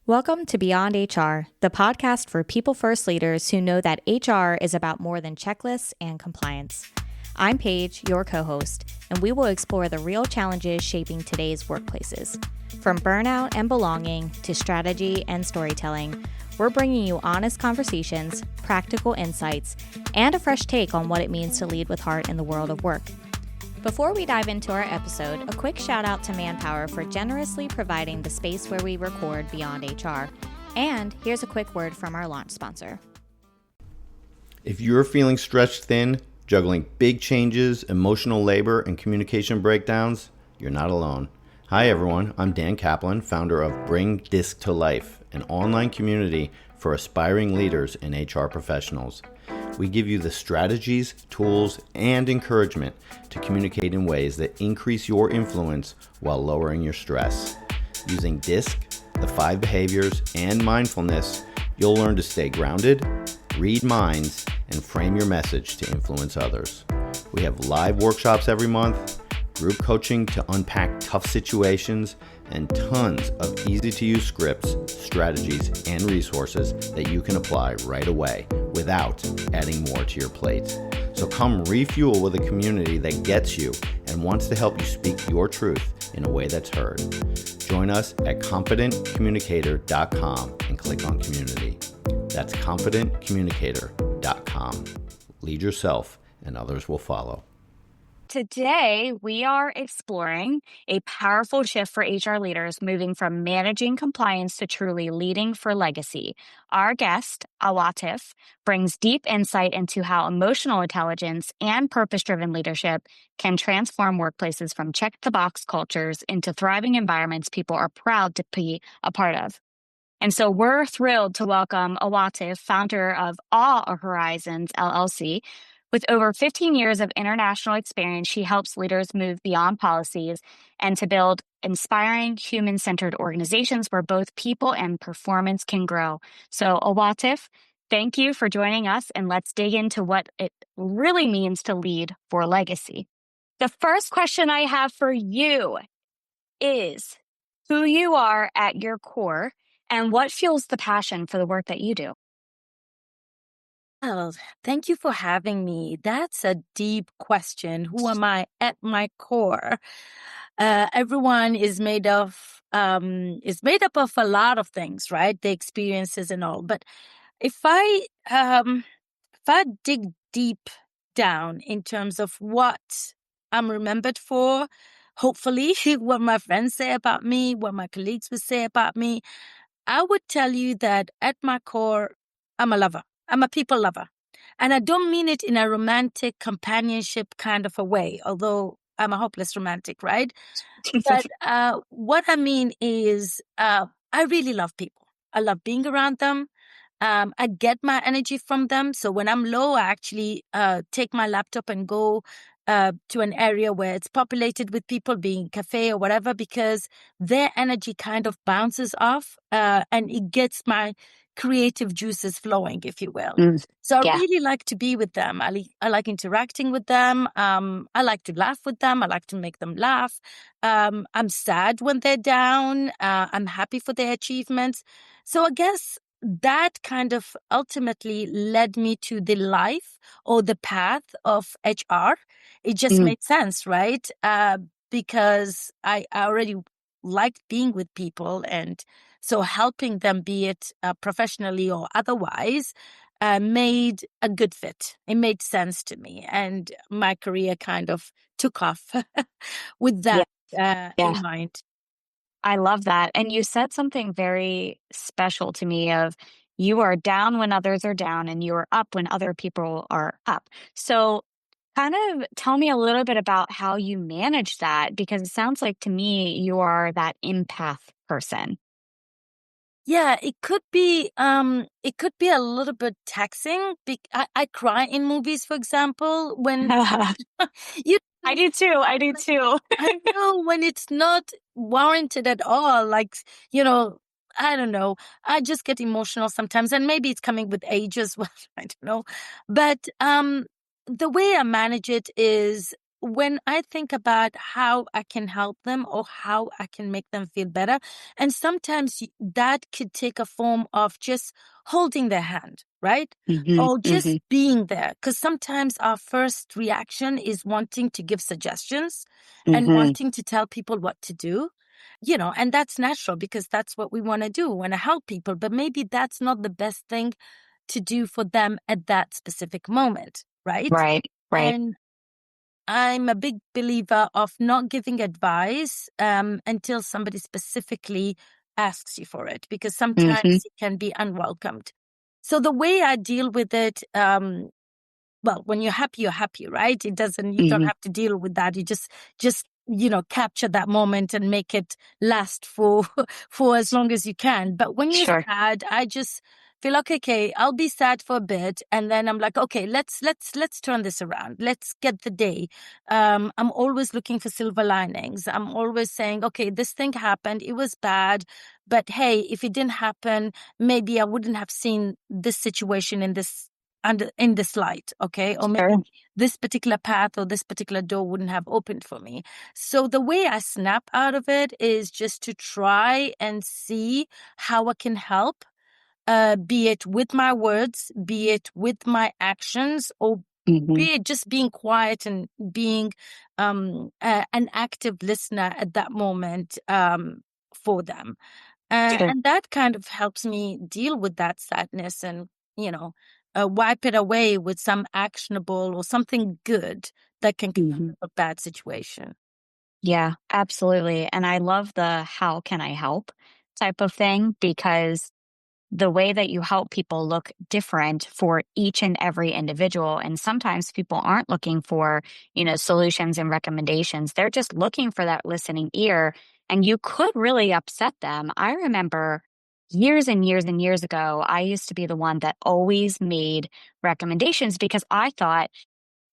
Welcome to Beyond HR, the podcast for people-first leaders who know that HR is about more than checklists and compliance. I'm Paige, your co-host, and we will explore the real challenges shaping today's workplaces. From burnout and belonging to strategy and storytelling, we're bringing you honest conversations, practical insights, and a fresh take on what it means to lead with heart in the world of work. Before we dive into our episode, a quick shout out to Manpower for generously providing the space where we record Beyond HR. And here's a quick word from our launch sponsor. If you're feeling stretched thin, juggling big changes, emotional labor, and communication breakdowns, you're not alone. Hi everyone, I'm Dan Kaplan, founder of Bring Disc to Life, an online community for aspiring leaders and HR professionals. We give you the strategies, tools, and encouragement to communicate in ways that increase your influence while lowering your stress. Using DISC, the 5 behaviors, and mindfulness, you'll learn to stay grounded, read minds, and frame your message to influence others. We have live workshops every month, group coaching to unpack tough situations, and tons of easy-to-use scripts, strategies, and resources that you can apply right away without adding more to your plate. So come refuel with a community that gets you and wants to help you speak your truth in a way that's heard. Join us at confidentcommunicator.com and click on community. That's confidentcommunicator.com. Lead yourself and others will follow. Today, we are exploring a powerful shift for HR leaders moving from managing compliance to truly leading for legacy. Our guest, Awatif, brings deep insight into how emotional intelligence and purpose-driven leadership can transform workplaces from check-the-box cultures into thriving environments people are proud to be a part of. And so we're thrilled to welcome Awatif, founder of Awe Horizons LLC. With over 15 years of international experience, she helps leaders move beyond policies and to build inspiring, human-centered organizations where both people and performance can grow. So, Awatif, thank you for joining us, and let's dig into what it really means to lead for legacy. The first question I have for you is who you are at your core and what fuels the passion for the work that you do. Well, thank you for having me. That's a deep question. Who am I at my core? Everyone is made up of a lot of things, right? The experiences and all. But if I dig deep down in terms of what I'm remembered for, hopefully what my friends say about me, what my colleagues would say about me, I would tell you that at my core, I'm a lover. I'm a people lover. And I don't mean it in a romantic companionship kind of a way, although I'm a hopeless romantic, right? But what I mean is I really love people. I love being around them. I get my energy from them. So when I'm low, I actually take my laptop and go to an area where it's populated with people, being a cafe or whatever, because their energy kind of bounces off and it gets my creative juices flowing, if you will. So I really like to be with them. I like interacting with them. I like to laugh with them. I like to make them laugh. I'm sad when they're down. I'm happy for their achievements. So I guess that kind of ultimately led me to the life or the path of HR. It just made sense, right? Because I already liked being with people, and so helping them, be it professionally or otherwise, made a good fit. It made sense to me, and my career kind of took off with that in mind. I love that. And you said something very special to me of you are down when others are down and you are up when other people are up. So kind of tell me a little bit about how you manage that, because it sounds like to me you are that empath person. Yeah, it could be a little bit taxing. I cry in movies, for example, when you I do too. I know when it's not warranted at all. Like, I don't know. I just get emotional sometimes, and maybe it's coming with age as well. I don't know. But the way I manage it is when I think about how I can help them or how I can make them feel better, and sometimes that could take a form of just holding their hand, right? Or just being there. Because sometimes our first reaction is wanting to give suggestions and wanting to tell people what to do, and that's natural because that's what we want to do. We want to help people, but maybe that's not the best thing to do for them at that specific moment, right? Right. And I'm a big believer of not giving advice until somebody specifically asks you for it, because sometimes it can be unwelcomed. So the way I deal with it, well, when you're happy, right? You don't have to deal with that. You just, capture that moment and make it last for, for as long as you can. But when you're sad, I just feel like, okay, I'll be sad for a bit. And then I'm like, okay, let's turn this around. Let's get the day. I'm always looking for silver linings. I'm always saying, okay, this thing happened. It was bad. But hey, if it didn't happen, maybe I wouldn't have seen this situation in this light, okay? Or maybe this particular path or this particular door wouldn't have opened for me. So the way I snap out of it is just to try and see how I can help, be it with my words, be it with my actions, or be it just being quiet and being an active listener at that moment for them. And that kind of helps me deal with that sadness and, wipe it away with some actionable or something good that can come out of a bad situation. Yeah, absolutely. And I love the how can I help type of thing, because the way that you help people look different for each and every individual. And sometimes people aren't looking for, solutions and recommendations. They're just looking for that listening ear. And you could really upset them. I remember years and years and years ago, I used to be the one that always made recommendations because I thought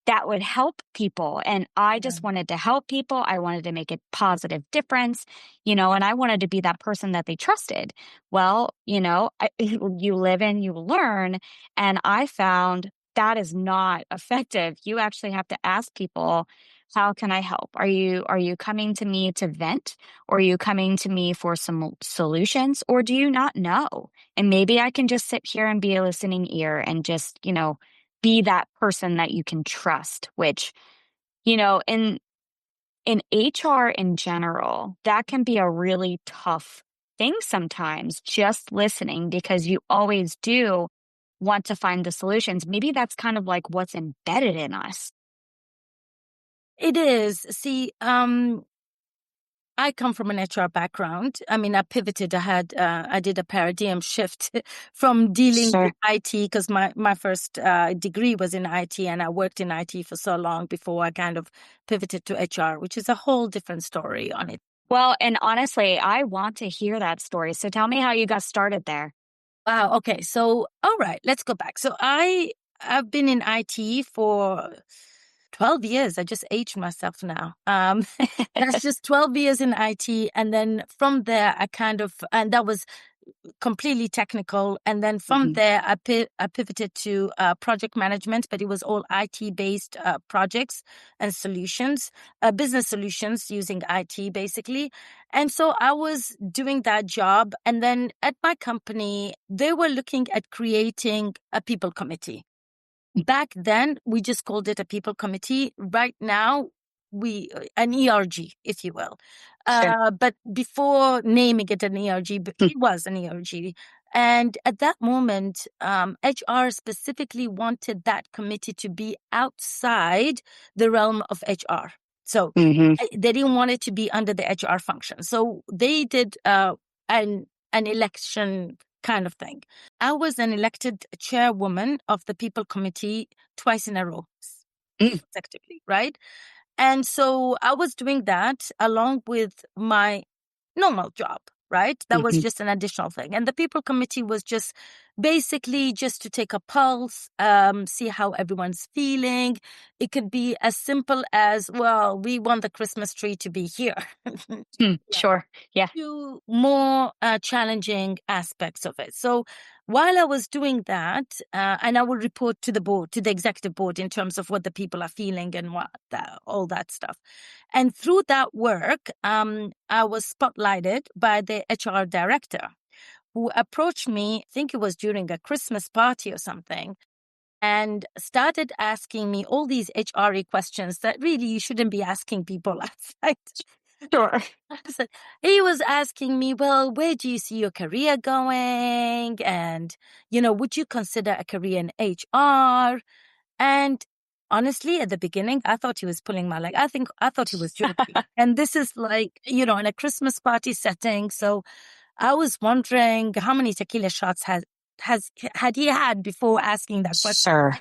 that would help people. And I just wanted to help people. I wanted to make a positive difference, and I wanted to be that person that they trusted. Well, you live and you learn. And I found that is not effective. You actually have to ask people, how can I help? Are you coming to me to vent, or are you coming to me for some solutions, or do you not know? And maybe I can just sit here and be a listening ear and just, be that person that you can trust, which, in HR in general, that can be a really tough thing sometimes, just listening, because you always do want to find the solutions. Maybe that's kind of like what's embedded in us. It is. See, I come from an HR background. I mean, I pivoted. I did a paradigm shift from dealing with IT, because my first degree was in IT, and I worked in IT for so long before I kind of pivoted to HR, which is a whole different story on it. Well, and honestly, I want to hear that story. So tell me how you got started there. Wow. Okay. So, all right, let's go back. So I've been in IT for 12 years. I just aged myself now. That's just 12 years in IT. And then from there, and that was completely technical. And then from there, I pivoted to project management, but it was all IT-based projects and solutions, business solutions using IT, basically. And so I was doing that job. And then at my company, they were looking at creating a people committee. Back then, we just called it a people committee. Right now, an ERG, if you will. But before naming it an ERG, it was an ERG. And at that moment, HR specifically wanted that committee to be outside the realm of HR. So they didn't want it to be under the HR function. So they did an election kind of thing. I was an elected chairwoman of the people committee twice in a row, consecutively, right? And so I was doing that along with my normal job, right? That was just an additional thing. And the people committee was just basically just to take a pulse, see how everyone's feeling. It could be as simple as, well, we want the Christmas tree to be here. Sure. Yeah. To more challenging aspects of it. So while I was doing that, and I will report to the board, to the executive board, in terms of what the people are feeling and all that stuff. And through that work, I was spotlighted by the HR director, who approached me, I think it was during a Christmas party or something, and started asking me all these HRE questions that really you shouldn't be asking people outside. Sure. So he was asking me, well, where do you see your career going? And, would you consider a career in HR? And honestly, at the beginning, I thought he was pulling my leg. I thought he was joking. And this is like, in a Christmas party setting. So I was wondering how many tequila shots had he had before asking that question. Sure.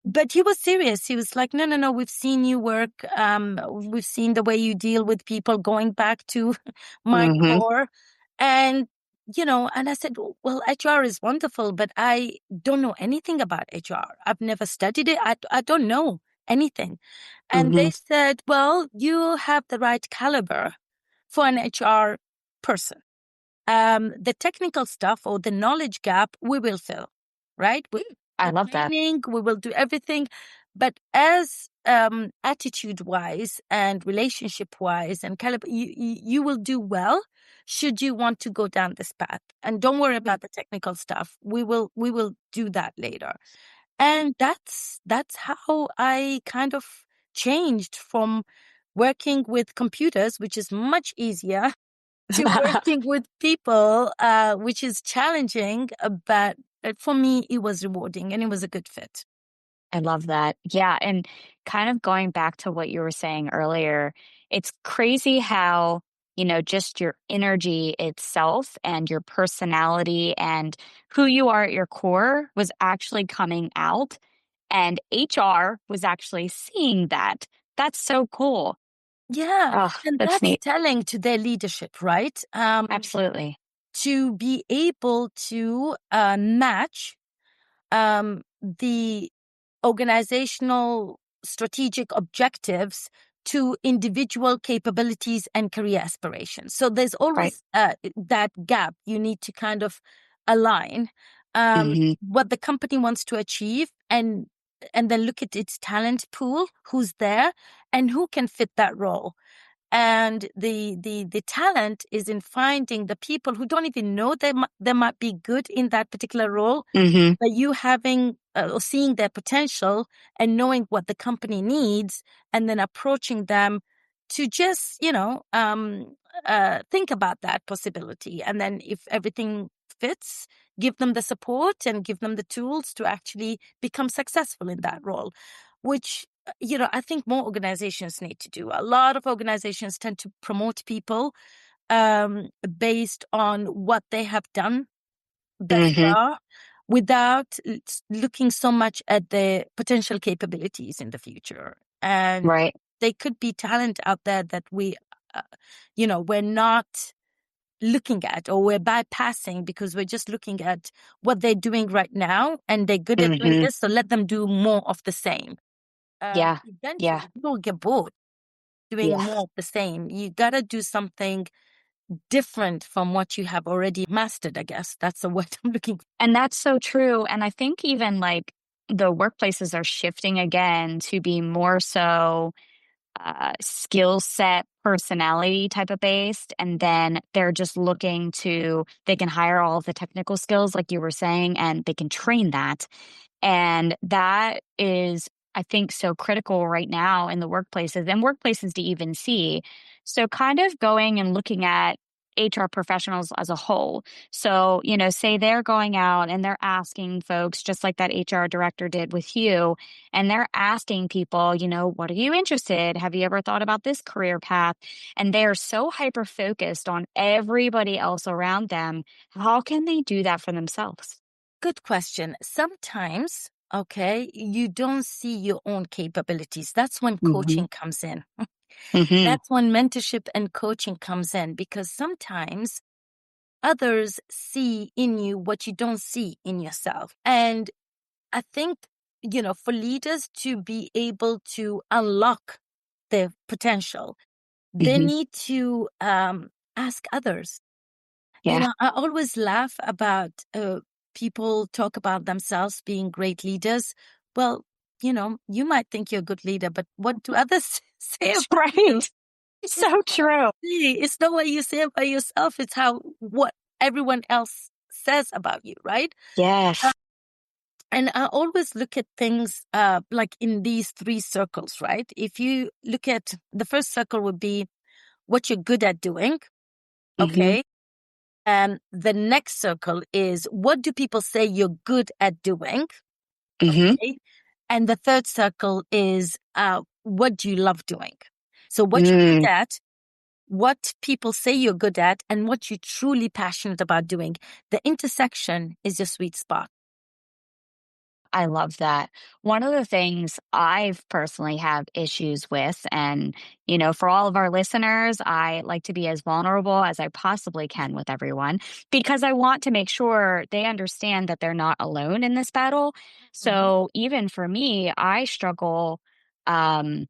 But he was serious. He was like, no, we've seen you work. We've seen the way you deal with people, going back to my core. And, and I said, well, HR is wonderful, but I don't know anything about HR. I've never studied it. I don't know anything. And they said, well, you have the right caliber for an HR person. The technical stuff or the knowledge gap, we will fill, right? I love that. Training, we will do everything. But as attitude-wise and relationship-wise and caliber, you will do well should you want to go down this path. And don't worry about the technical stuff. We will do that later. And that's how I kind of changed from working with computers, which is much easier, to working with people, which is challenging, but for me, it was rewarding and it was a good fit. I love that. Yeah. And kind of going back to what you were saying earlier, it's crazy how, just your energy itself and your personality and who you are at your core was actually coming out, and HR was actually seeing that. That's so cool. Yeah. Oh, And that's that's neat. telling to their leadership, right? Absolutely. To be able to match the organizational strategic objectives to individual capabilities and career aspirations. So there's always that gap you need to kind of align what the company wants to achieve and then look at its talent pool, who's there and who can fit that role. And the talent is in finding the people who don't even know they might be good in that particular role, but you having or seeing their potential and knowing what the company needs, and then approaching them to just think about that possibility, and then if everything fits, give them the support and give them the tools to actually become successful in that role, which I think more organizations need to do. A lot of organizations tend to promote people based on what they have done thus far, without looking so much at the potential capabilities in the future. And they could be talent out there that we're not looking at, or we're bypassing because we're just looking at what they're doing right now and they're good at doing this. So let them do more of the same. Eventually you'll get bored doing more of the same. You got to do something different from what you have already mastered, I guess. That's the word I'm looking for. And that's so true. And I think even like the workplaces are shifting again to be more so skill set, personality type of based. And then they're just looking they can hire all of the technical skills, like you were saying, and they can train that. And that is, I think, so critical right now in the workplaces and workplaces to even see. So kind of going and looking at HR professionals as a whole. So, say they're going out and they're asking folks, just like that HR director did with you, and they're asking people, what are you interested? Have you ever thought about this career path? And they're so hyper focused on everybody else around them. How can they do that for themselves? Good question. Sometimes, you don't see your own capabilities. That's when coaching comes in. That's when mentorship and coaching comes in, because sometimes others see in you what you don't see in yourself. And I think, for leaders to be able to unlock their potential, they need to ask others. Yeah. I always laugh about people talk about themselves being great leaders. Well, you might think you're a good leader, but what do others say about you? Right. So true. It's not what you say about yourself. It's what everyone else says about you, right? Yes. And I always look at things like in these three circles, right? If you look at the first circle would be what you're good at doing. Okay. And the next circle is what do people say you're good at doing? Mm-hmm. Okay. And the third circle is what do you love doing? So what you're Mm, good at, what people say you're good at, and what you're truly passionate about doing. The intersection is your sweet spot. I love that. One of the things I've personally have issues with, and, for all of our listeners, I like to be as vulnerable as I possibly can with everyone because I want to make sure they understand that they're not alone in this battle. Mhm. So even for me, I struggle. Um,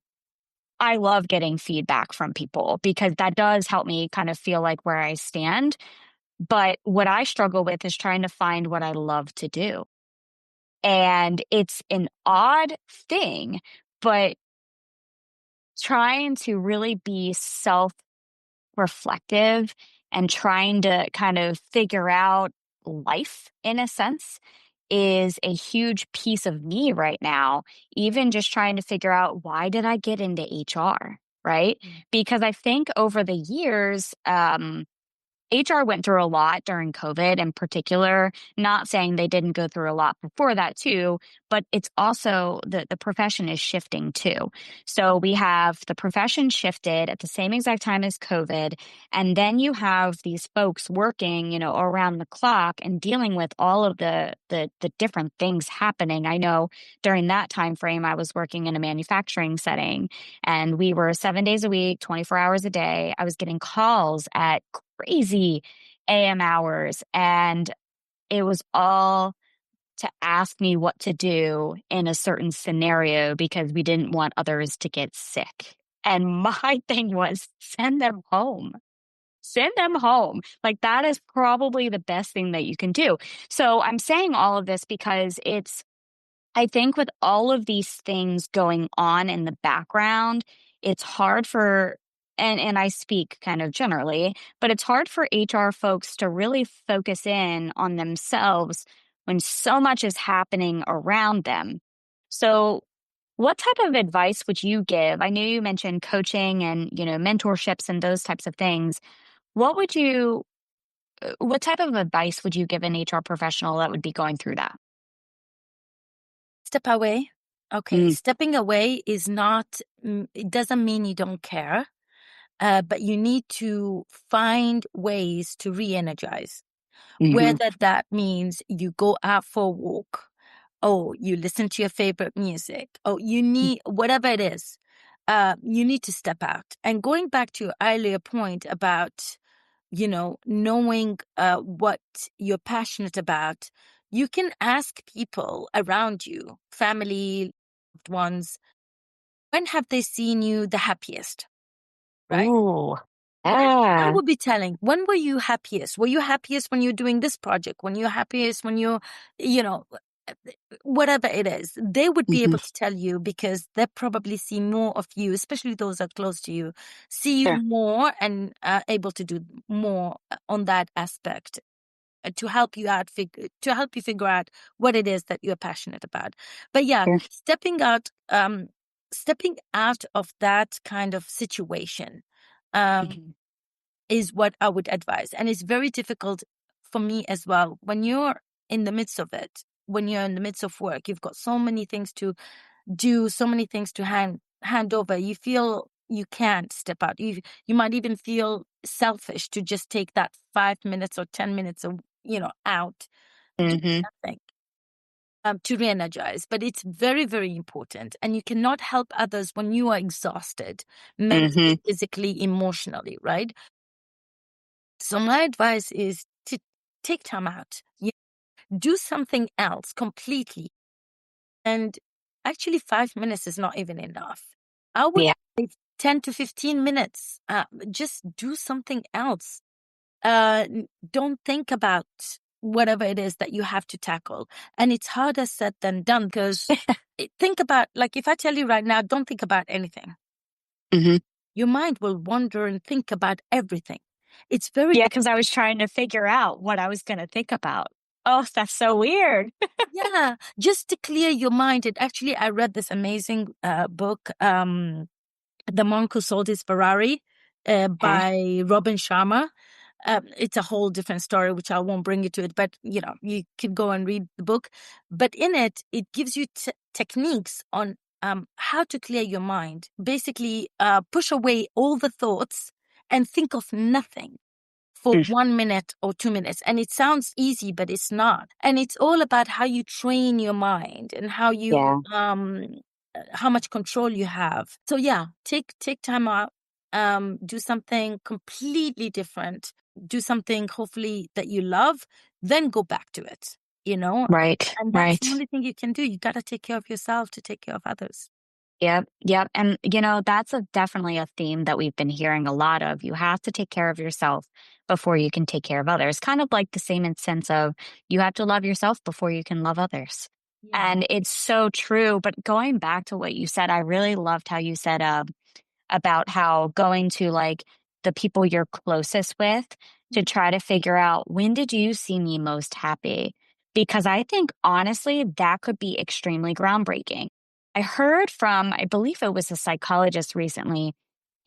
I love getting feedback from people because that does help me kind of feel like where I stand. But what I struggle with is trying to find what I love to do. And it's an odd thing, but trying to really be self reflective and trying to kind of figure out life in a sense is a huge piece of me right now. Even just trying to figure out why did I get into HR, right? Mm. Because I think over the years, HR went through a lot during COVID in particular, not saying they didn't go through a lot before that too, but it's also the profession is shifting too. So we have the profession shifted at the same exact time as COVID. And then you have these folks working, around the clock and dealing with all of the different things happening. I know during that time frame, I was working in a manufacturing setting and we were 7 days a week, 24 hours a day. I was getting calls at crazy AM hours. And it was all to ask me what to do in a certain scenario because we didn't want others to get sick. And my thing was send them home. Send them home. Like that is probably the best thing that you can do. So I'm saying all of this because I think with all of these things going on in the background, it's hard for and I speak kind of generally, but it's hard for HR folks to really focus in on themselves when so much is happening around them. So, what type of advice would you give? I know you mentioned coaching and, mentorships and those types of things. What would you what type of advice would you give an HR professional that would be going through that? Step away. Okay. Mm, Stepping away is not, it doesn't mean you don't care, but you need to find ways to re energize. mhm, Whether that means you go out for a walk, oh, you listen to your favorite music, oh, you need whatever it is, you need to step out. And going back to your earlier point about, knowing what you're passionate about, you can ask people around you, family, loved ones, when have they seen you the happiest, right? ooh, When ah, would be telling, when were you happiest? Were you happiest when you're doing this project? When you're happiest when you're, you know, whatever it is, they would be mhm, able to tell you because they probably see more of you, especially those that are close to you, see you sure, more and are able to do more on that aspect to help you out, to help you figure out what it is that you're passionate about. But yeah, sure, stepping out of that kind of situation. Um, mhm, is what I would advise. And it's very difficult for me as well. When you're in the midst of it, when you're in the midst of work, you've got so many things to do, so many things to hand over. You feel you can't step out. You might even feel selfish to just take that 5 minutes or 10 minutes of out, do mhm, nothing. To re-energize, but it's very, very important. And you cannot help others when you are exhausted, mentally, mhm, physically, emotionally, right? So my advice is to take time out, do something else completely. And actually 5 minutes is not even enough. I would yeah, say 10 to 15 minutes. Just do something else. Don't think about whatever it is that you have to tackle. And it's harder said than done, because think about, like, if I tell you right now, don't think about anything. Mm-hmm. Your mind will wander and think about everything. It's very Yeah, because I was trying to figure out what I was going to think about. Oh, that's so weird. yeah, just to clear your mind. And actually, I read this amazing book, The Monk Who Sold His Ferrari, by Robin Sharma. It's a whole different story, which I won't bring you to it, but you can go and read the book. But in it, it gives you techniques on how to clear your mind. Basically, push away all the thoughts and think of nothing for 1 minute or 2 minutes. And it sounds easy, but it's not. And it's all about how you train your mind and how you how much control you have. So yeah, take time out, do something completely different, do something hopefully that you love, then go back to it, Right. and that's the only thing you can do. You got to take care of yourself to take care of others. Yep. Yep. And, that's definitely a theme that we've been hearing a lot of. You have to take care of yourself before you can take care of others. Kind of like the same in sense of you have to love yourself before you can love others. Yeah. And it's so true. But going back to what you said, I really loved how you said about how going to like the people you're closest with to try to figure out, when did you see me most happy? Because I think honestly, that could be extremely groundbreaking. I heard from, I believe it was a psychologist recently,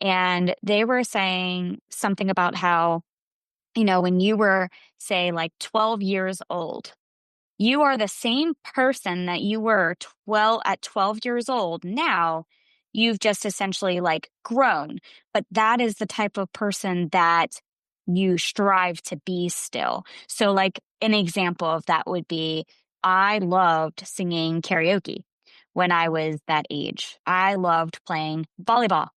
and they were saying something about how, when you were, say, like 12 years old, you are the same person that you were at 12 years old. Now you've just essentially like grown, but that is the type of person that you strive to be still. So like an example of that would be, I loved singing karaoke when I was that age. I loved playing volleyball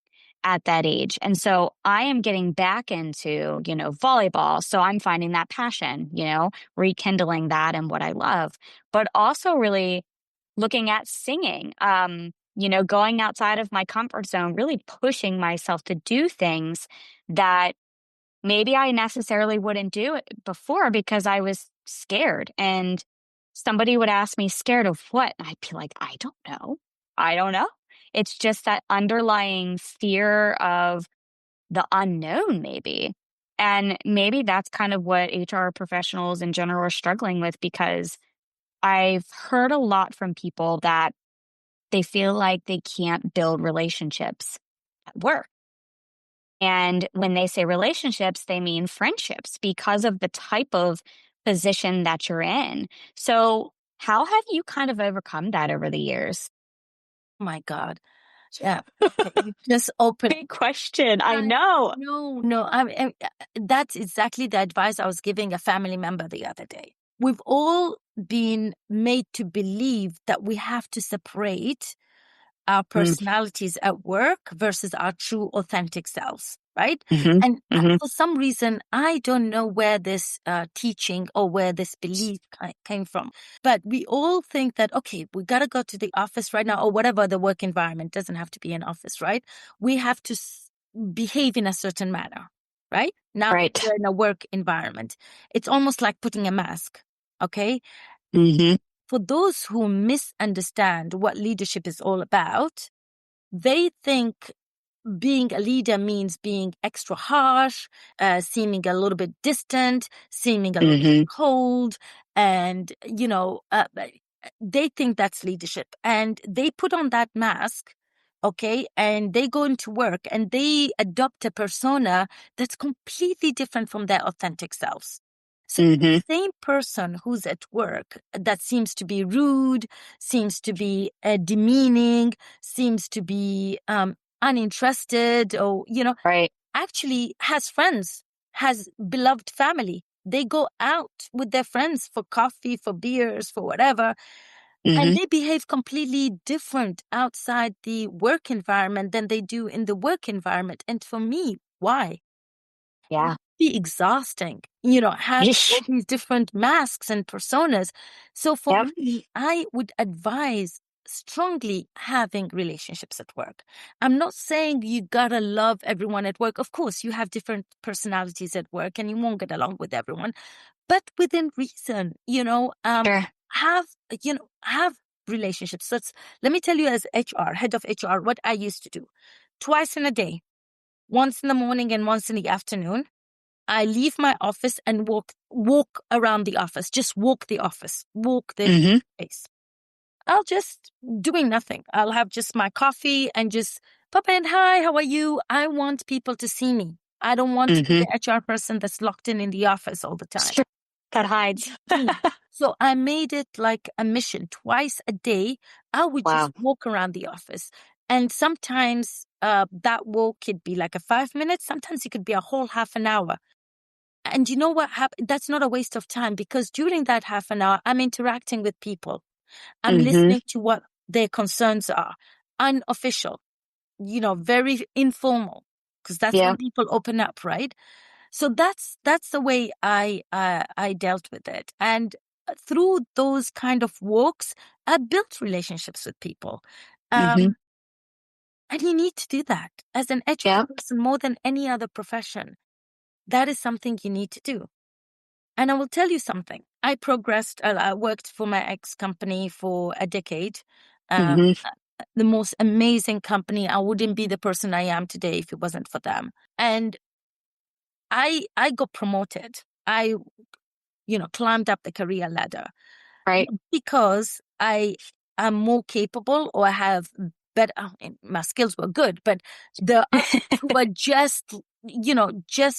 at that age. And so I am getting back into, volleyball. So I'm finding that passion, rekindling that and what I love, but also really looking at singing, going outside of my comfort zone, really pushing myself to do things that maybe I necessarily wouldn't do it before because I was scared. And somebody would ask me, scared of what? And I'd be like, I don't know. I don't know. It's just that underlying fear of the unknown, maybe. And maybe that's kind of what HR professionals in general are struggling with, because I've heard a lot from people that they feel like they can't build relationships at work. And when they say relationships, they mean friendships because of the type of position that you're in. So, how have you kind of overcome that over the years? Oh my God. Yeah. Okay. You just open. Big question. I know. No. That's exactly the advice I was giving a family member the other day. We've all been made to believe that we have to separate our personalities at work versus our true authentic selves, right? Mm-hmm. And Mm-hmm. for some reason, I don't know where this teaching or where this belief came from, but we all think that, okay, we got to go to the office right now, or whatever the work environment, doesn't have to be an office, right? We have to behave in a certain manner, right? Now that Right. we're in a work environment, it's almost like putting a mask, okay? Mm-hmm. For those who misunderstand what leadership is all about, they think being a leader means being extra harsh, seeming a little bit distant, seeming a little bit cold. And, they think that's leadership. And they put on that mask, okay, and they go into work and they adopt a persona that's completely different from their authentic selves. So the same person who's at work that seems to be rude, seems to be demeaning, seems to be uninterested, or, Right. actually has friends, has beloved family. They go out with their friends for coffee, for beers, for whatever. And they behave completely different outside the work environment than they do in the work environment. And for me, why? Yeah. Be exhausting, have all these different masks and personas. So for Yep. me, I would advise strongly having relationships at work. I'm not saying you gotta love everyone at work. Of course, you have different personalities at work and you won't get along with everyone. but within reason, Sure. have relationships. Let me tell you, as head of HR, what I used to do. Twice in a day, once in the morning and once in the afternoon, I leave my office and walk around the office, just walk the office, walk the place. I'll just doing nothing. I'll have just my coffee and just pop in. Hi, how are you? I want people to see me. I don't want to be the HR person that's locked in the office all the time. Sure. That hides. So I made it like a mission. Twice a day, I would just walk around the office. And sometimes that walk could be like a 5 minutes. Sometimes it could be a whole half an hour. And you know what happened? That's not a waste of time, because during that half an hour, I'm interacting with people. I'm listening to what their concerns are. Unofficial, very informal, because that's when people open up, right? So that's the way I dealt with it. And through those kind of walks, I built relationships with people. And you need to do that as an HR person more than any other profession. That is something you need to do. And I will tell you something. I progressed. I worked for my ex-company for a decade. The most amazing company. I wouldn't be the person I am today if it wasn't for them. And I got promoted. I, climbed up the career ladder. Right. Because I am more capable, or I have better, my skills were good, but the others who were just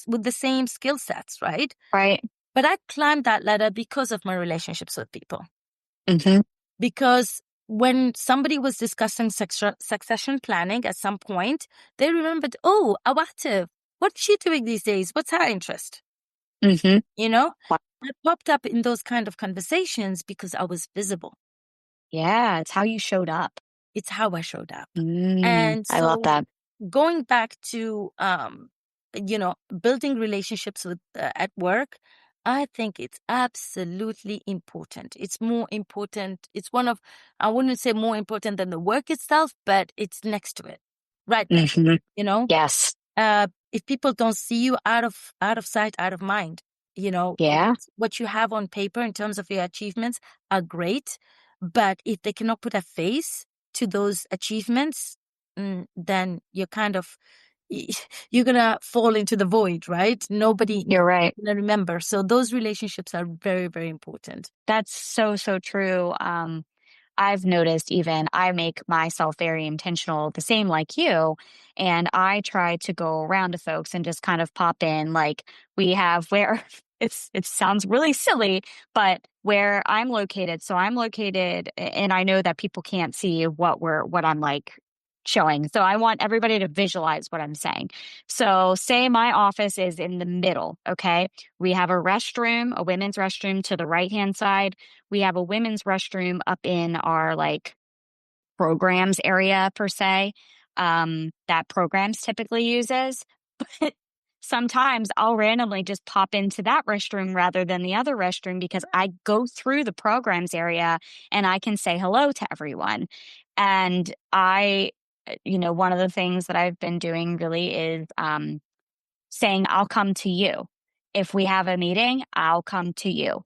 with the same skill sets, right? Right. But I climbed that ladder because of my relationships with people. Because when somebody was discussing succession planning at some point, they remembered, oh, Awatif, what's she doing these days? What's her interest? I popped up in those kind of conversations because I was visible. Yeah, it's how you showed up. It's how I showed up. And so I love that. Going back to, building relationships with at work, I think it's absolutely important. It's more important. It's I wouldn't say more important than the work itself, but it's next to it, right there. Yes. If people don't see you, out of sight, out of mind. What you have on paper in terms of your achievements are great, but if they cannot put a face to those achievements, then you're gonna fall into the void, right? You're right. Gonna remember. So those relationships are very, very important. That's so, so true. I've noticed even I make myself very intentional, the same like you. And I try to go around to folks and just kind of pop in. Like we have where it sounds really silly, but where I'm located. So I'm located, and I know that people can't see what I'm like showing. So I want everybody to visualize what I'm saying. So say my office is in the middle. Okay. We have a restroom, a women's restroom to the right-hand side. We have a women's restroom up in our like programs area per se, that programs typically uses. But sometimes I'll randomly just pop into that restroom rather than the other restroom because I go through the programs area and I can say hello to everyone. And one of the things that I've been doing really is saying, I'll come to you. If we have a meeting, I'll come to you.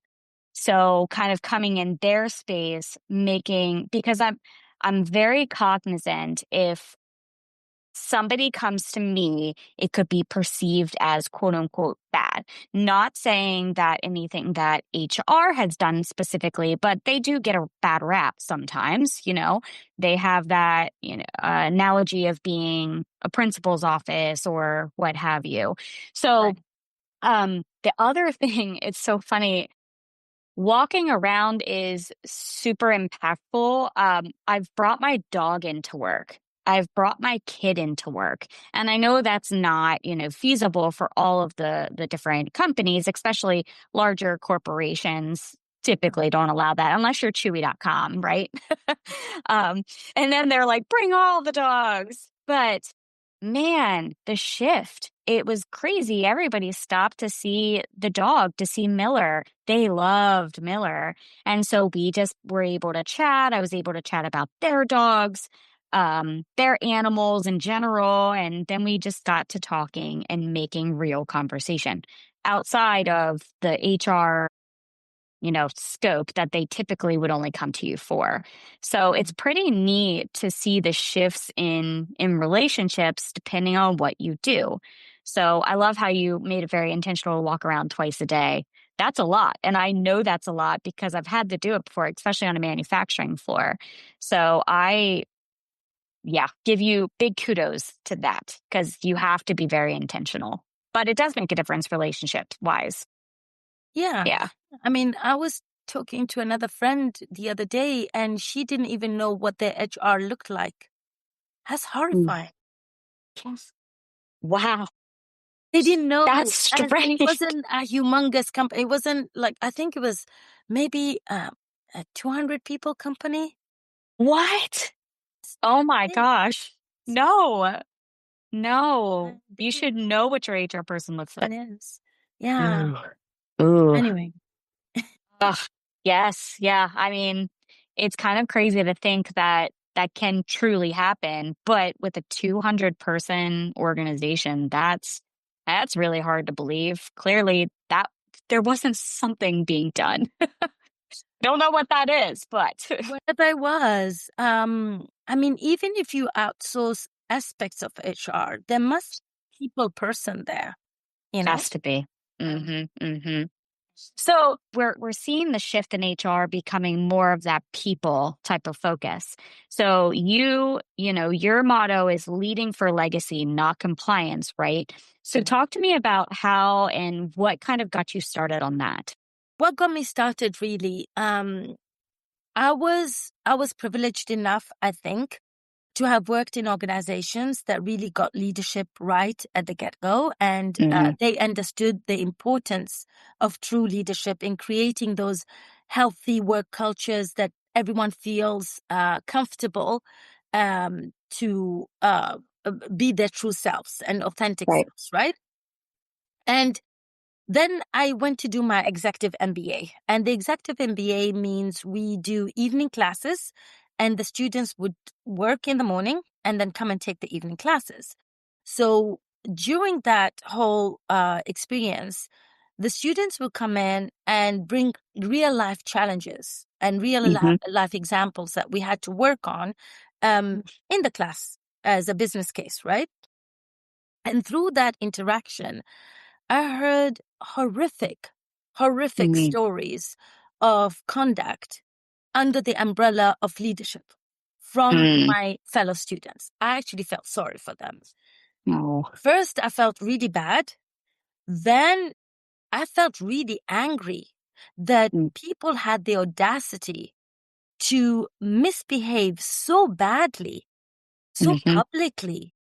So kind of coming in their space, because I'm very cognizant if somebody comes to me, it could be perceived as quote unquote bad. Not saying that anything that HR has done specifically, but they do get a bad rap sometimes. They have that, analogy of being a principal's office or what have you. So, the other thing, it's so funny. Walking around is super impactful. I've brought my dog into work. I've brought my kid into work. And I know that's not, feasible for all of the different companies, especially larger corporations typically don't allow that unless you're chewy.com, right? And then they're like, bring all the dogs. But man, the shift, it was crazy. Everybody stopped to see the dog, to see Miller. They loved Miller. And so we just were able to chat. I was able to chat about their dogs, their animals in general. And then we just got to talking and making real conversation. outside of the HR, scope that they typically would only come to you for. So it's pretty neat to see the shifts in relationships depending on what you do. So I love how you made it very intentional to walk around twice a day. That's a lot. And I know that's a lot because I've had to do it before, especially on a manufacturing floor. So yeah, give you big kudos to that because you have to be very intentional. But it does make a difference relationship wise. Yeah. Yeah. I mean, I was talking to another friend the other day and she didn't even know what their HR looked like. That's horrifying. Yes. Wow. They didn't know. That's And it strange. wasn't a humongous company. It wasn't like, I think it was maybe a 200 people company. What? Oh my gosh. No, no. You It should know what your HR person looks like. is. Yeah. Ooh. Ooh. Anyway. Ugh. Yes. Yeah. I mean, it's kind of crazy to think that that can truly happen, but with a 200-person organization, that's really hard to believe. Clearly, that there wasn't something being done. Don't know what that is, but Whatever I was, I mean, even if you outsource aspects of HR, there must be a people person there, has to be. Mm-hmm. Mm-hmm. So we're seeing the shift in HR becoming more of that people type of focus. So your motto is leading for legacy, not compliance, right? So talk to me about how and what kind of got you started on that. What got me started really, I was privileged enough, I think, to have worked in organizations that really got leadership right at the get-go, and Mm-hmm. they understood the importance of true leadership in creating those healthy work cultures that everyone feels comfortable to be their true selves and authentic Right. selves, right? And then I went to do my executive MBA. And the executive MBA means we do evening classes and the students would work in the morning and then come and take the evening classes. So during that whole experience, the students will come in and bring real life challenges and real Mm-hmm. life examples that we had to work on in the class as a business case, right? And through that interaction, I heard horrific Mm-hmm. stories of conduct under the umbrella of leadership from Mm. my fellow students. I actually felt sorry for them. Oh. First, I felt really bad. Then I felt really angry that people had the audacity to misbehave so badly, so Mm-hmm. publicly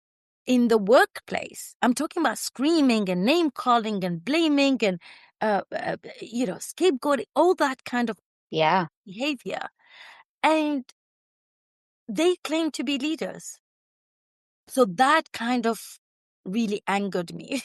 in the workplace. I'm talking about screaming and name calling and blaming and, scapegoating, all that kind of Yeah. behavior. And they claim to be leaders. So that kind of really angered me.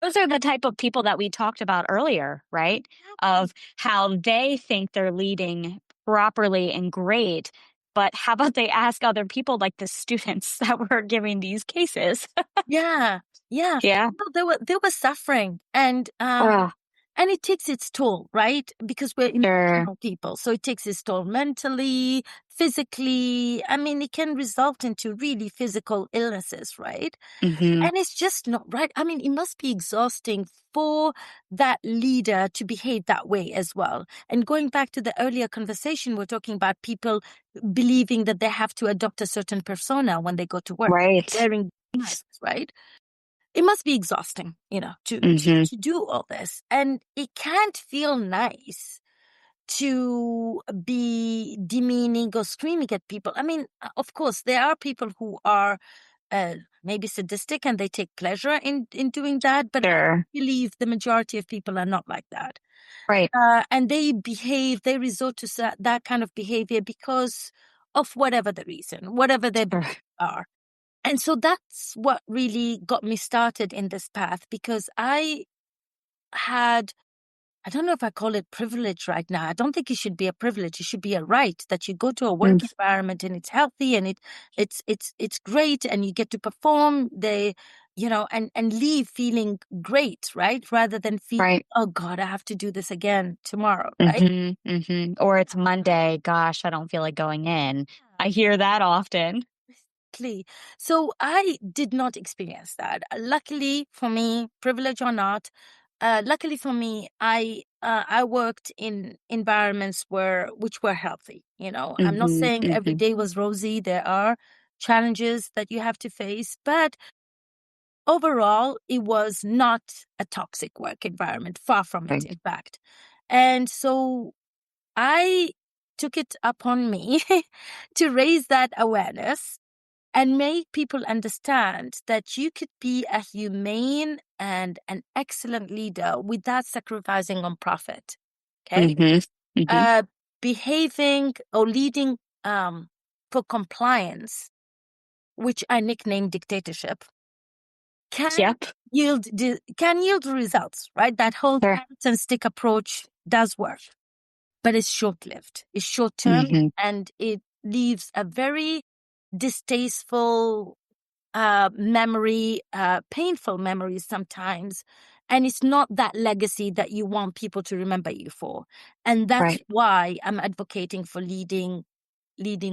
Those are the type of people that we talked about earlier, right? Of how they think they're leading properly and great. But how about they ask other people, like the students that were giving these cases? Yeah. Yeah. Yeah. No, they were suffering. Oh, And it takes its toll, right? Because we're sure. emotional people. So it takes its toll mentally, physically. I mean, it can result into really physical illnesses, right? Mm-hmm. And it's just not right. I mean, it must be exhausting for that leader to behave that way as well. And going back to the earlier conversation, we're talking about people believing that they have to adopt a certain persona when they go to work, Right. wearing masks, right? It must be exhausting, Mm-hmm. to do all this. And it can't feel nice to be demeaning or screaming at people. I mean, of course, there are people who are maybe sadistic and they take pleasure in doing that, but I Sure. believe the majority of people are not like that. Right. And they resort to that kind of behavior because of whatever the reason, whatever their Sure. beliefs are. And so that's what really got me started in this path, because I don't know if I call it privilege right now. I don't think it should be a privilege. It should be a right that you go to a work environment and it's healthy and it's great and you get to perform. and leave feeling great, right? Rather than feel, Right. oh God, I have to do this again tomorrow, right? Or it's Monday. Gosh, I don't feel like going in. I hear that often. Exactly. So I did not experience that. Luckily for me, privilege or not, luckily for me, I worked in environments which were healthy. I'm not saying every day was rosy. There are challenges that you have to face, but overall, it was not a toxic work environment. Far from it, Right. in fact. And so I took it upon me to raise that awareness and make people understand that you could be a humane and an excellent leader without sacrificing on profit. Okay. Behaving or leading for compliance, which I nicknamed dictatorship, can Yep. yield results, right? That whole Sure. carrot and stick approach does work, but it's short-lived. It's short-term, and it leaves a very distasteful memory, painful memories sometimes. And it's not that legacy that you want people to remember you for. And that's Right. why I'm advocating for leading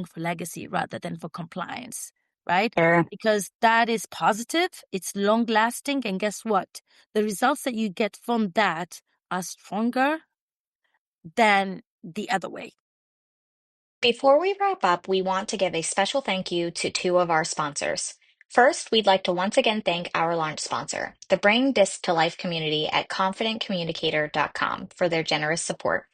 for legacy rather than for compliance, right? Sure. Because that is positive, it's long lasting. And guess what? The results that you get from that are stronger than the other way. Before we wrap up, we want to give a special thank you to two of our sponsors. First, we'd like to once again thank our launch sponsor, the Bring This to Life community at confidentcommunicator.com, for their generous support.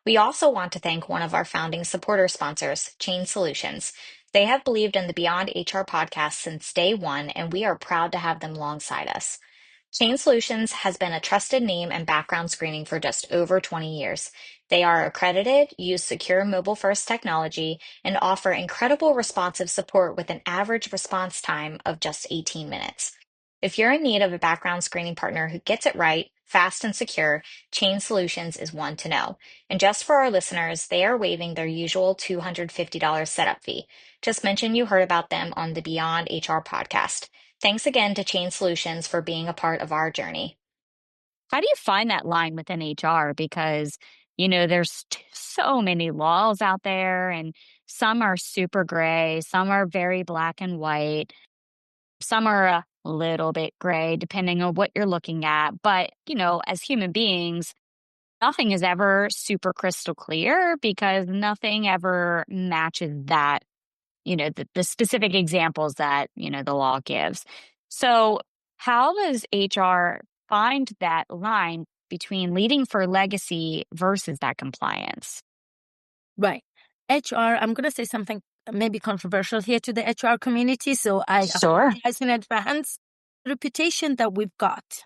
We also want to thank one of our founding supporter sponsors, Chain Solutions. They have believed in the Beyond HR podcast since day one, and we are proud to have them alongside us. Chain Solutions has been a trusted name and background screening for just over 20 years. They are accredited, use secure mobile-first technology, and offer incredible responsive support with an average response time of just 18 minutes. If you're in need of a background screening partner who gets it right, fast and secure, Chain Solutions is one to know. And just for our listeners, they are waiving their usual $250 setup fee. Just mention you heard about them on the Beyond HR podcast. Thanks again to Chain Solutions for being a part of our journey. How do you find that line within HR? Because, there's so many laws out there, and some are super gray, some are very black and white, some are a little bit gray, depending on what you're looking at. But, as human beings, nothing is ever super crystal clear because nothing ever matches that, the specific examples that, the law gives. So, how does HR find that line between leading for legacy versus that compliance? Right. HR, I'm going to say something maybe controversial here to the HR community, so I Sure. apologize in advance. The reputation that we've got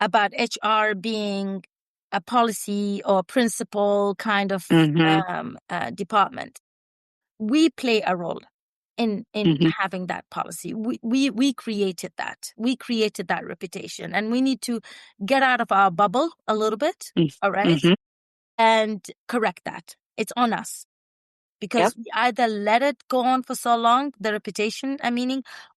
about HR being a policy or principle kind of department, we play a role in having that policy. We created that. We created that reputation, and we need to get out of our bubble a little bit, all right, and correct that. It's on us. Because we either let it go on for so long, the reputation,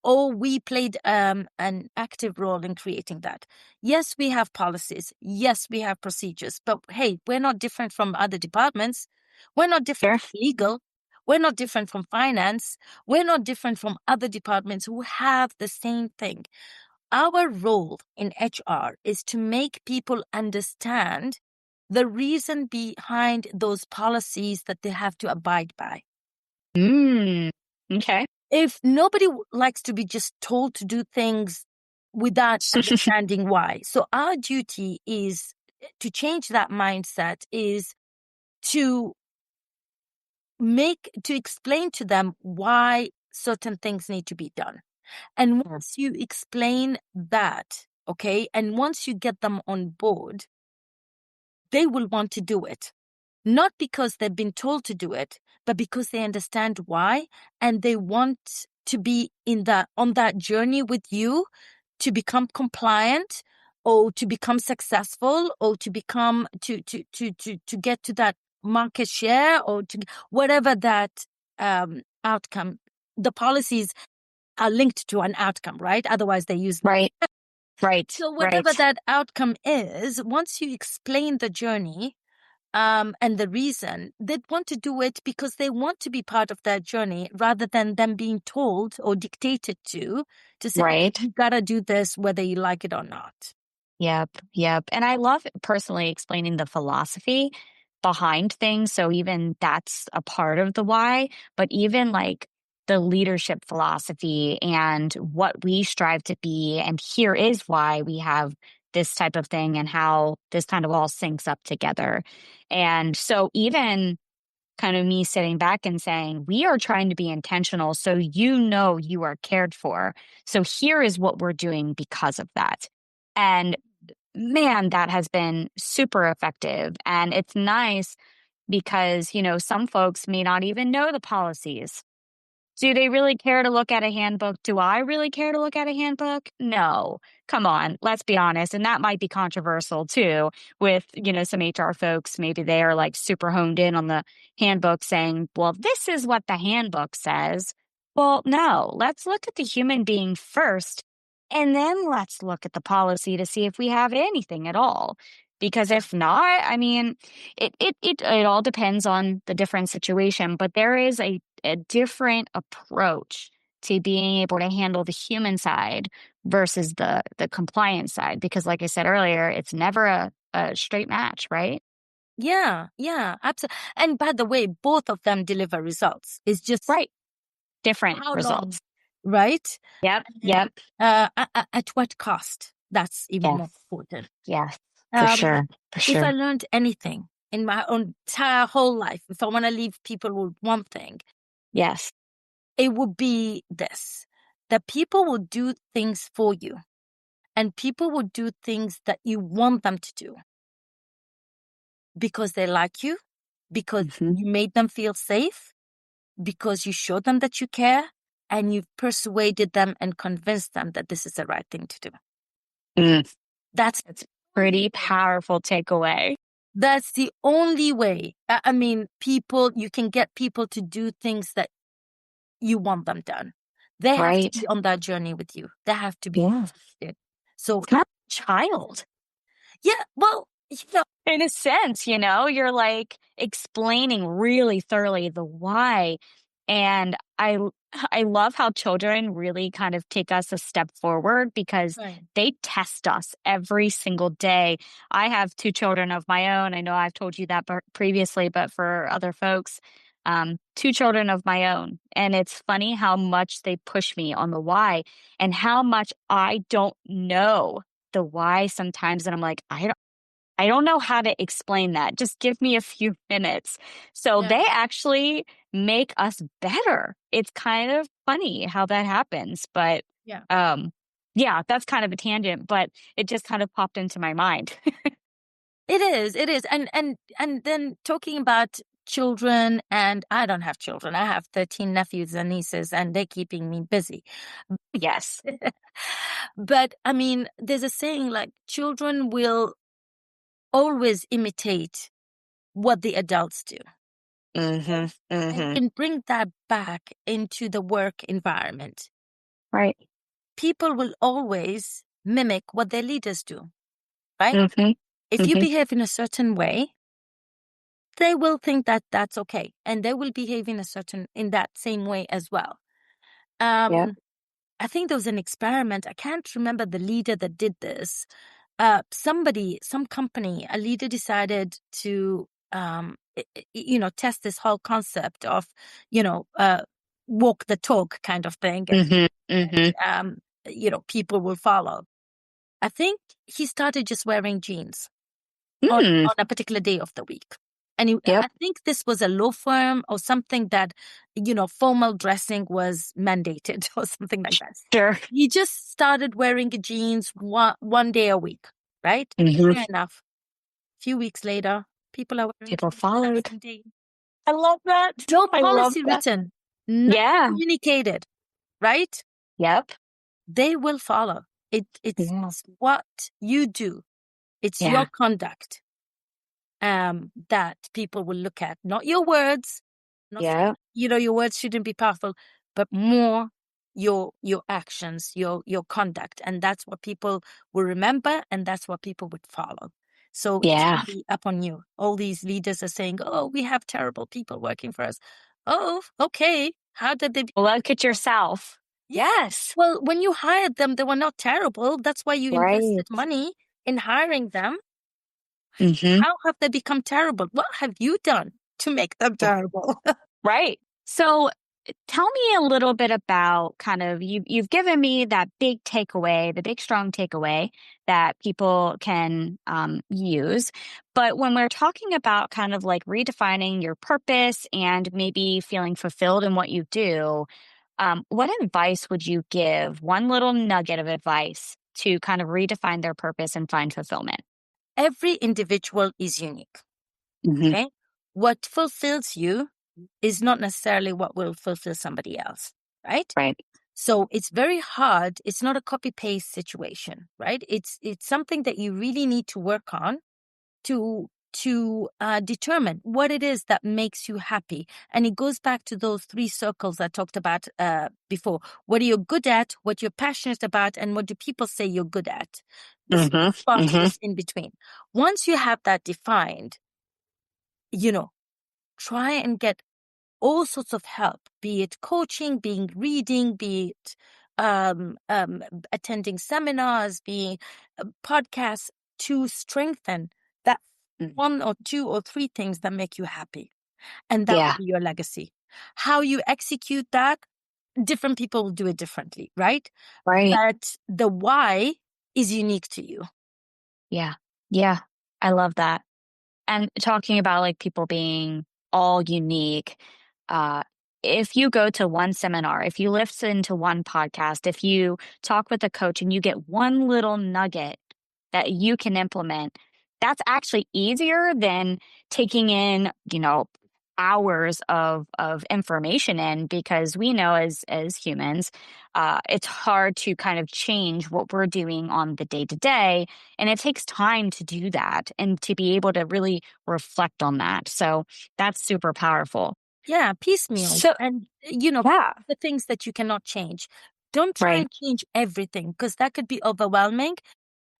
or we played an active role in creating that. Yes, we have policies. Yes, we have procedures. But hey, we're not different from other departments. We're not different from legal. We're not different from finance. We're not different from other departments who have the same thing. Our role in HR is to make people understand the reason behind those policies that they have to abide by. Okay. If nobody likes to be just told to do things without understanding why. So our duty is to change that mindset, is to explain to them why certain things need to be done. And once you explain that, okay, and once you get them on board, they will want to do it. Not because they've been told to do it, but because they understand why, and they want to be on that journey with you to become compliant, or to become successful, or to become to get to that market share, or to whatever that outcome. The policies are linked to an outcome, right? Otherwise, they use Right. So whatever Right. that outcome is, once you explain the journey and the reason, they'd want to do it because they want to be part of that journey rather than them being told or dictated to say, Right. you gotta do this whether you like it or not. Yep. And I love personally explaining the philosophy behind things. So even that's a part of the why, but even like the leadership philosophy and what we strive to be. And here is why we have this type of thing and how this kind of all syncs up together. And so even kind of me sitting back and saying, we are trying to be intentional so you know you are cared for. So here is what we're doing because of that. And man, that has been super effective. And it's nice because, some folks may not even know the policies. Do they really care to look at a handbook? Do I really care to look at a handbook? No. Come on, let's be honest. And that might be controversial too with, some HR folks. Maybe they are like super honed in on the handbook saying, well, this is what the handbook says. Well, no, let's look at the human being first. And then let's look at the policy to see if we have anything at all. Because if not, I mean, it all depends on the different situation, but there is a different approach to being able to handle the human side versus the compliance side. Because like I said earlier, it's never a straight match, right? Yeah, absolutely. And by the way, both of them deliver results. It's just Right. Different how results. long, right? Yep. At what cost? That's even more Yes. important. Yes. For sure. If I learned anything in my own entire whole life, if I want to leave people with one thing, Yes. it would be this: that people will do things for you, and people will do things that you want them to do because they like you, because you made them feel safe, because you showed them that you care, and you've persuaded them and convinced them that this is the right thing to do. That's pretty powerful takeaway. That's the only way. I mean, you can get people to do things that you want them done. They have to be on that journey with you. They have to be interested. So it's not a child. Yeah, well, in a sense, you're like explaining really thoroughly the why. And I love how children really kind of take us a step forward because they test us every single day. I have two children of my own. I know I've told you that previously, but for other folks, two children of my own. And it's funny how much they push me on the why and how much I don't know the why sometimes. And I'm like, I don't know how to explain that. Just give me a few minutes. So they actually make us better. It's kind of funny how that happens, but that's kind of a tangent, but it just kind of popped into my mind. It is. And then talking about children, and I don't have children. I have 13 nephews and nieces, and they're keeping me busy. Yes. But I mean, there's a saying like children will always imitate what the adults do. And can bring that back into the work environment. Right. People will always mimic what their leaders do, right? If you behave in a certain way, they will think that that's okay. And they will behave in that same way as well. I think there was an experiment. I can't remember the leader that did this. Some company, a leader decided to, test this whole concept of, walk the talk kind of thing. And, people will follow. I think he started just wearing jeans on a particular day of the week. And I think this was a law firm or something that, formal dressing was mandated or something like that. Sure. He just started wearing jeans one day a week, right? Fair enough. A few weeks later, people followed. I love that. No policy written, not communicated, right? Yep. They will follow. It's what you do. It's your conduct that people will look at, not your words. Your words shouldn't be powerful, but more your actions, your conduct, and that's what people will remember, and that's what people would follow. So it's Yeah. really up on you. All these leaders are saying, "Oh, we have terrible people working for us." Oh, okay. How did they? Look at yourself. Yes. Well, when you hired them, they were not terrible. That's why you invested Right. money in hiring them. Mm-hmm. How have they become terrible? What have you done to make them terrible? Right. So tell me a little bit about kind of you've given me that big takeaway, the big strong takeaway that people can use. But when we're talking about kind of like redefining your purpose and maybe feeling fulfilled in what you do, what advice would you give? One little nugget of advice to kind of redefine their purpose and find fulfillment. Every individual is unique. Hmm. Okay. What fulfills you is not necessarily what will fulfill somebody else. Right. Right. So it's very hard. It's not a copy paste situation, right? It's something that you really need to work on to determine what it is that makes you happy. And it goes back to those 3 circles I talked about before. What are you good at, what you're passionate about, and what do people say you're good at? The Hmm. sweet spot Hmm. is in between. Once you have that defined, try and get all sorts of help, be it coaching, being reading, be it attending seminars, be podcasts, to strengthen that 1 or 2 or 3 things that make you happy. And that will Yeah. be your legacy. How you execute that, different people will do it differently, right? Right. But the why is unique to you. Yeah. Yeah. I love that. And talking about like people being all unique, uh, if you go to one seminar, if you listen to one podcast, if you talk with a coach and you get one little nugget that you can implement, that's actually easier than taking in, hours of information in, because we know as humans, it's hard to kind of change what we're doing on the day to day, and it takes time to do that and to be able to really reflect on that. So that's super powerful. Yeah, piecemeal. So And, yeah, the things that you cannot change. Don't try right, and change everything, because that could be overwhelming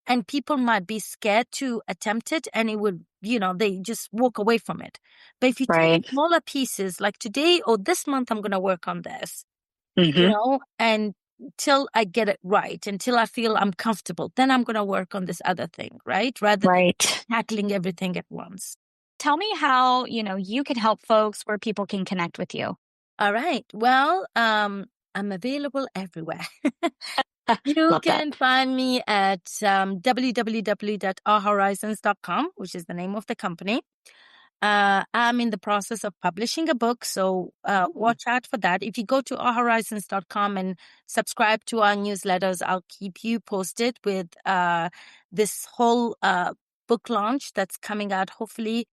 and people might be scared to attempt it, and it would, they just walk away from it. But if you take right. smaller pieces, like today or this month, I'm going to work on this, Hmm. and till I get it right, until I feel I'm comfortable, then I'm going to work on this other thing, right? Rather than Right. tackling everything at once. Tell me how, you can help folks, where people can connect with you. All right. Well, I'm available everywhere. You Love that. can find me at www.awehorizons.com, which is the name of the company. I'm in the process of publishing a book, so watch out for that. If you go to awehorizons.com and subscribe to our newsletters, I'll keep you posted with this whole book launch that's coming out hopefully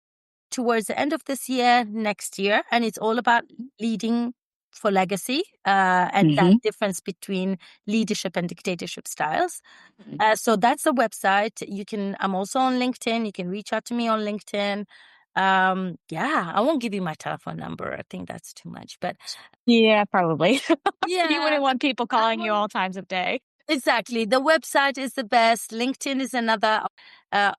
towards the end of this year, next year. And it's all about leading for legacy and that Hmm. difference between leadership and dictatorship styles. So that's the website. I'm also on LinkedIn. You can reach out to me on LinkedIn. Yeah, I won't give you my telephone number. I think that's too much, but Yeah, probably. You yeah, wouldn't want people I calling you will. all times of day. Exactly. The website is the best. LinkedIn is another.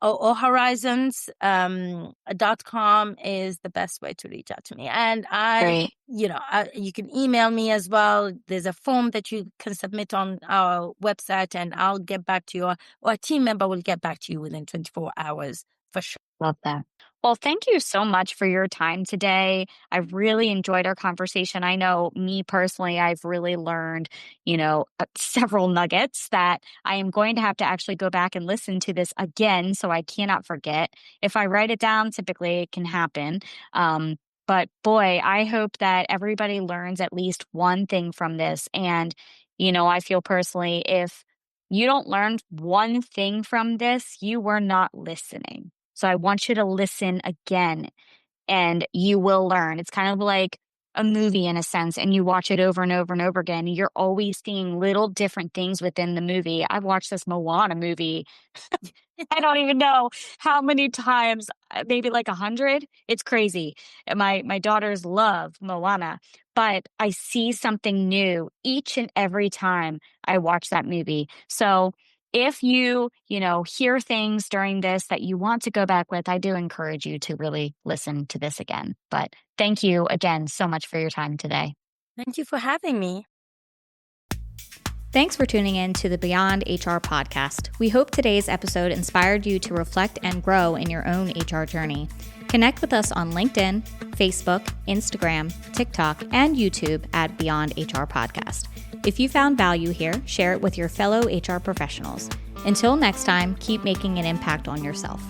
Or Horizons .com is the best way to reach out to me. And Right. you can email me as well. There's a form that you can submit on our website, and I'll get back to you, or a team member will get back to you within 24 hours for sure. Love that. Well, thank you so much for your time today. I really enjoyed our conversation. I know me personally, I've really learned, several nuggets that I am going to have to actually go back and listen to this again, so I cannot forget. If I write it down, typically it can happen. But boy, I hope that everybody learns at least one thing from this. And, I feel personally, if you don't learn one thing from this, you were not listening. So I want you to listen again, and you will learn. It's kind of like a movie in a sense, and you watch it over and over and over again. You're always seeing little different things within the movie. I've watched this Moana movie. I don't even know how many times, maybe like 100. It's crazy. My daughters love Moana, but I see something new each and every time I watch that movie. So if you hear things during this that you want to go back with, I do encourage you to really listen to this again. But thank you again so much for your time today. Thank you for having me. Thanks for tuning in to the Beyond HR podcast. We hope today's episode inspired you to reflect and grow in your own HR journey. Connect with us on LinkedIn, Facebook, Instagram, TikTok, and YouTube at Beyond HR Podcast. If you found value here, share it with your fellow HR professionals. Until next time, keep making an impact on yourself.